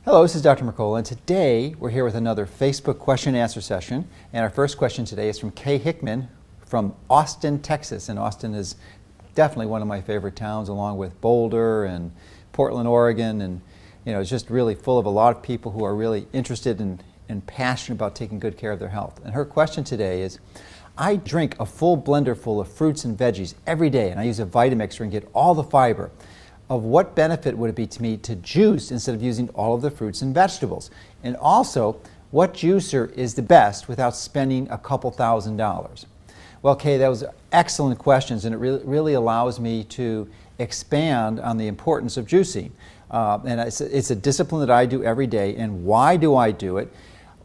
Hello, this is Dr. Mercola, and today we're here with another Facebook question and answer session. And our first question today is from Kay Hickman from Austin, Texas. And Austin is definitely one of my favorite towns, along with Boulder and Portland, Oregon. And it's just really full of a lot of people who are really interested and passionate about taking good care of their health. And her question today is, I drink a full blender full of fruits and veggies every day, and I use a Vitamixer and get all the fiber. Of what benefit would it be to me to juice instead of using all of the fruits and vegetables? And also, what juicer is the best without spending a couple $1,000s? Well, Kay, those are excellent questions, and it really allows me to expand on the importance of juicing. And it's a discipline that I do every day. And why do I do it?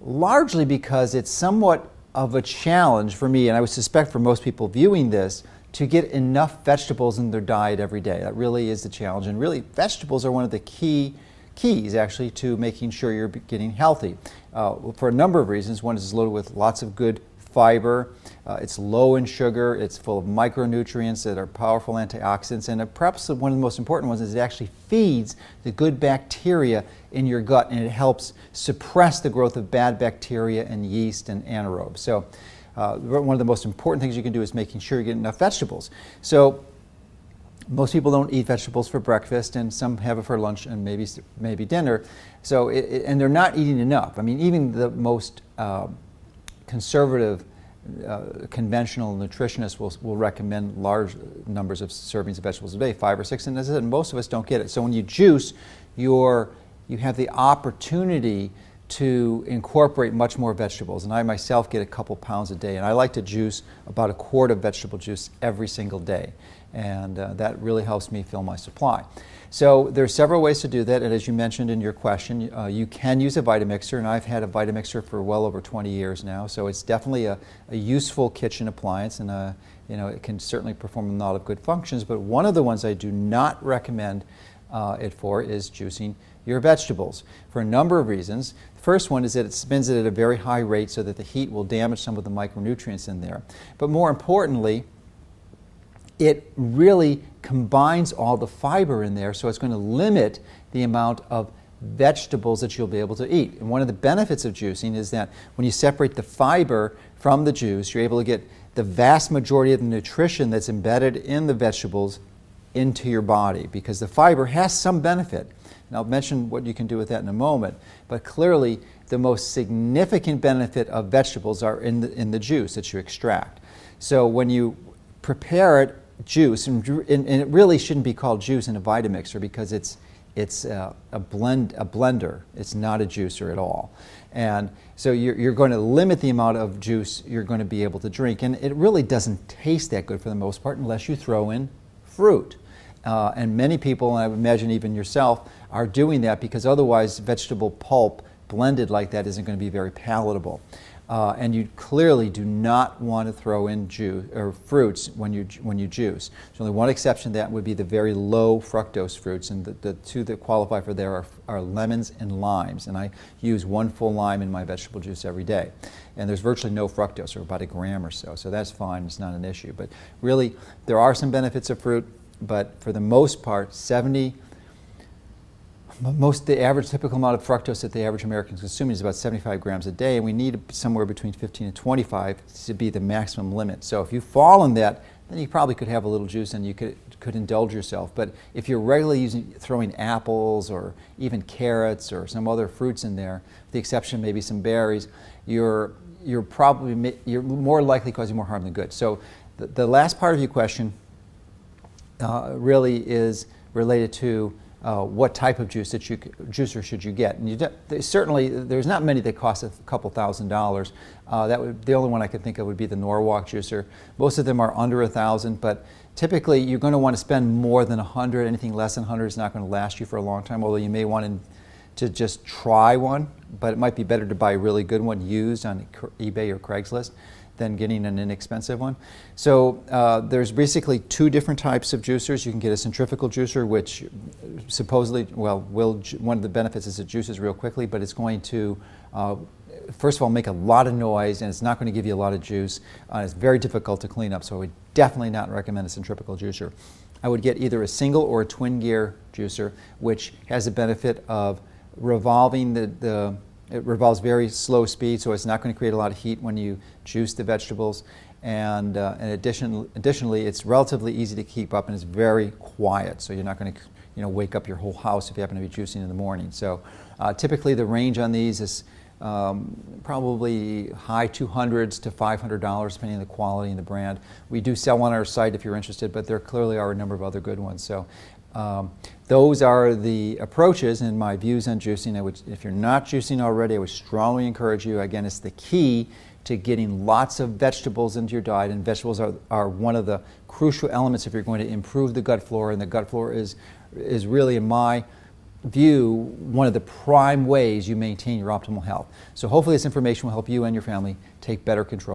Largely because it's somewhat of a challenge for me, and I would suspect for most people viewing this, to get enough vegetables in their diet every day. That really is the challenge. And really, vegetables are one of the keys actually to making sure you're getting healthy for a number of reasons. One is it's loaded with lots of good fiber. It's low in sugar. It's full of micronutrients that are powerful antioxidants. And perhaps one of the most important ones is it actually feeds the good bacteria in your gut, and it helps suppress the growth of bad bacteria and yeast and anaerobes. So one of the most important things you can do is making sure you get enough vegetables. So most people don't eat vegetables for breakfast, and some have it for lunch and maybe dinner. So and they're not eating enough. I mean, even the most conservative conventional nutritionists will recommend large numbers of servings of vegetables a day, 5 or 6, and as I said, most of us don't get it. So when you juice, you have the opportunity to incorporate much more vegetables. And I myself get a couple pounds a day, and I like to juice about a quart of vegetable juice every single day. And that really helps me fill my supply. So there are several ways to do that, and as you mentioned in your question, you can use a Vitamixer, and I've had a Vitamixer for well over 20 years now, so it's definitely a useful kitchen appliance, and it can certainly perform a lot of good functions. But one of the ones I do not recommend it for is juicing your vegetables for a number of reasons. The first one is that it spins it at a very high rate so that the heat will damage some of the micronutrients in there. But more importantly, it really combines all the fiber in there, so it's going to limit the amount of vegetables that you'll be able to eat. And one of the benefits of juicing is that when you separate the fiber from the juice, you're able to get the vast majority of the nutrition that's embedded in the vegetables into your body, because the fiber has some benefit. And I'll mention what you can do with that in a moment, but clearly the most significant benefit of vegetables are in the juice that you extract. So when you prepare it, juice, and it really shouldn't be called juice in a Vitamixer because it's a blender. It's not a juicer at all. And so you're going to limit the amount of juice you're going to be able to drink, and it really doesn't taste that good for the most part unless you throw in fruit. And many people, and I would imagine even yourself, are doing that because otherwise vegetable pulp blended like that isn't going to be very palatable. And you clearly do not want to throw in juice or fruits when you juice. There's only one exception to that would be the very low fructose fruits, and the two that qualify for there are lemons and limes. And I use 1 full lime in my vegetable juice every day. And there's virtually no fructose, or about 1 gram or so. So that's fine, it's not an issue. But really, there are some benefits of fruit, but for the most part, the average typical amount of fructose that the average American is consuming is about 75 grams a day, and we need somewhere between 15 and 25 to be the maximum limit. So if you fall in that, then you probably could have a little juice and you could indulge yourself. But if you're regularly throwing apples or even carrots or some other fruits in there, with the exception of maybe some berries, you're more likely causing more harm than good. So the last part of your question really is related to what type of juicer should you get? And certainly, there's not many that cost a couple $1,000s. The only one I could think of would be the Norwalk juicer. Most of them are under $1,000, but typically you're going to want to spend more than $100. Anything less than $100 is not going to last you for a long time, although you may want to just try one, but it might be better to buy a really good one used on eBay or Craigslist than getting an inexpensive one. So there's basically 2 different types of juicers. You can get a centrifugal juicer, which supposedly, one of the benefits is it juices real quickly, but it's going to, first of all, make a lot of noise, and it's not going to give you a lot of juice. It's very difficult to clean up, so I would definitely not recommend a centrifugal juicer. I would get either a single or a twin gear juicer, which has the benefit of revolving it revolves very slow speed, so it's not going to create a lot of heat when you juice the vegetables. And additionally, it's relatively easy to keep up, and it's very quiet, so you're not going to wake up your whole house if you happen to be juicing in the morning. So typically the range on these is probably high 200s to $500, depending on the quality and the brand. We do sell one on our site if you're interested, but there clearly are a number of other good ones. So those are the approaches and my views on juicing. If you're not juicing already, I would strongly encourage you. Again, it's the key to getting lots of vegetables into your diet, and vegetables are one of the crucial elements if you're going to improve the gut flora, and the gut flora is really, in my view, one of the prime ways you maintain your optimal health. So hopefully this information will help you and your family take better control.